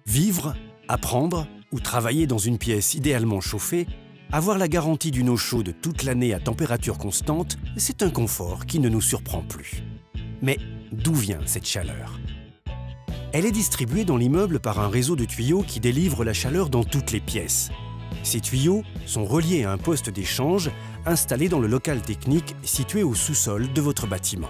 Vivre, apprendre ou travailler dans une pièce idéalement chauffée, avoir la garantie d'une eau chaude toute l'année à température constante, c'est un confort qui ne nous surprend plus. Mais d'où vient cette chaleur? Elle est distribuée dans l'immeuble par un réseau de tuyaux qui délivre la chaleur dans toutes les pièces. Ces tuyaux sont reliés à un poste d'échange installé dans le local technique situé au sous-sol de votre bâtiment.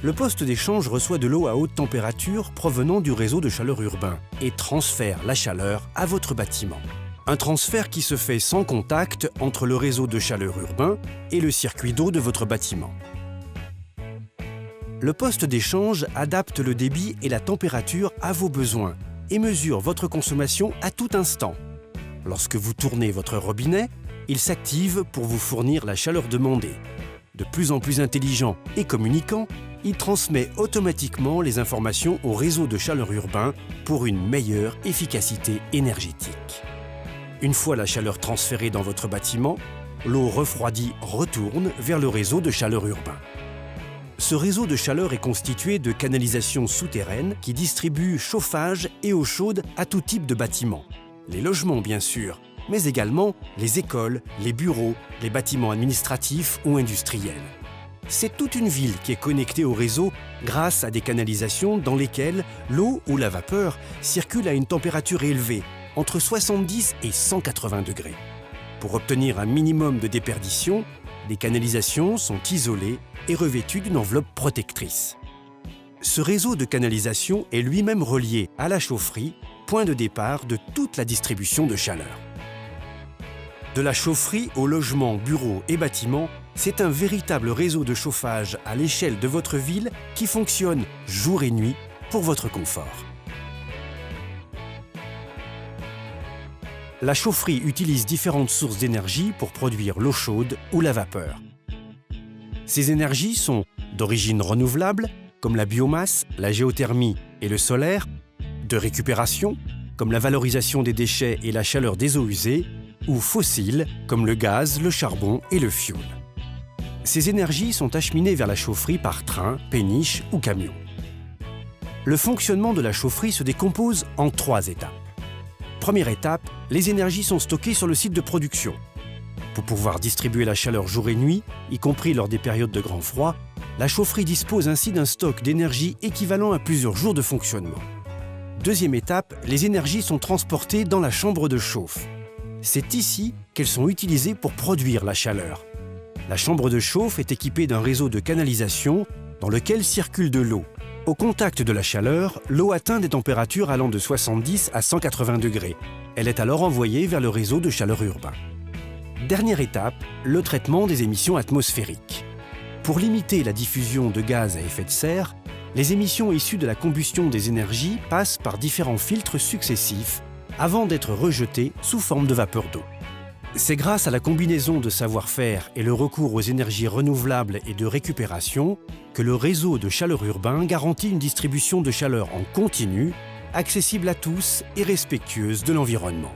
Le poste d'échange reçoit de l'eau à haute température provenant du réseau de chaleur urbain et transfère la chaleur à votre bâtiment. Un transfert qui se fait sans contact entre le réseau de chaleur urbain et le circuit d'eau de votre bâtiment. Le poste d'échange adapte le débit et la température à vos besoins et mesure votre consommation à tout instant. Lorsque vous tournez votre robinet, il s'active pour vous fournir la chaleur demandée. De plus en plus intelligent et communicant, il transmet automatiquement les informations au réseau de chaleur urbain pour une meilleure efficacité énergétique. Une fois la chaleur transférée dans votre bâtiment, l'eau refroidie retourne vers le réseau de chaleur urbain. Ce réseau de chaleur est constitué de canalisations souterraines qui distribuent chauffage et eau chaude à tout type de bâtiments. Les logements bien sûr, mais également les écoles, les bureaux, les bâtiments administratifs ou industriels. C'est toute une ville qui est connectée au réseau grâce à des canalisations dans lesquelles l'eau ou la vapeur circule à une température élevée, entre 70 et 180 degrés. Pour obtenir un minimum de déperdition, les canalisations sont isolées et revêtues d'une enveloppe protectrice. Ce réseau de canalisation est lui-même relié à la chaufferie, point de départ de toute la distribution de chaleur. De la chaufferie aux logements, bureaux et bâtiments, c'est un véritable réseau de chauffage à l'échelle de votre ville qui fonctionne jour et nuit pour votre confort. La chaufferie utilise différentes sources d'énergie pour produire l'eau chaude ou la vapeur. Ces énergies sont d'origine renouvelable, comme la biomasse, la géothermie et le solaire, de récupération, comme la valorisation des déchets et la chaleur des eaux usées, ou fossiles, comme le gaz, le charbon et le fioul. Ces énergies sont acheminées vers la chaufferie par train, péniche ou camion. Le fonctionnement de la chaufferie se décompose en 3 étapes. Première étape, les énergies sont stockées sur le site de production. Pour pouvoir distribuer la chaleur jour et nuit, y compris lors des périodes de grand froid, la chaufferie dispose ainsi d'un stock d'énergie équivalent à plusieurs jours de fonctionnement. Deuxième étape, les énergies sont transportées dans la chambre de chauffe. C'est ici qu'elles sont utilisées pour produire la chaleur. La chambre de chauffe est équipée d'un réseau de canalisation dans lequel circule de l'eau. Au contact de la chaleur, l'eau atteint des températures allant de 70 à 180 degrés. Elle est alors envoyée vers le réseau de chaleur urbain. Dernière étape, le traitement des émissions atmosphériques. Pour limiter la diffusion de gaz à effet de serre, les émissions issues de la combustion des énergies passent par différents filtres successifs avant d'être rejetées sous forme de vapeur d'eau. C'est grâce à la combinaison de savoir-faire et le recours aux énergies renouvelables et de récupération que le réseau de chaleur urbain garantit une distribution de chaleur en continu, accessible à tous et respectueuse de l'environnement.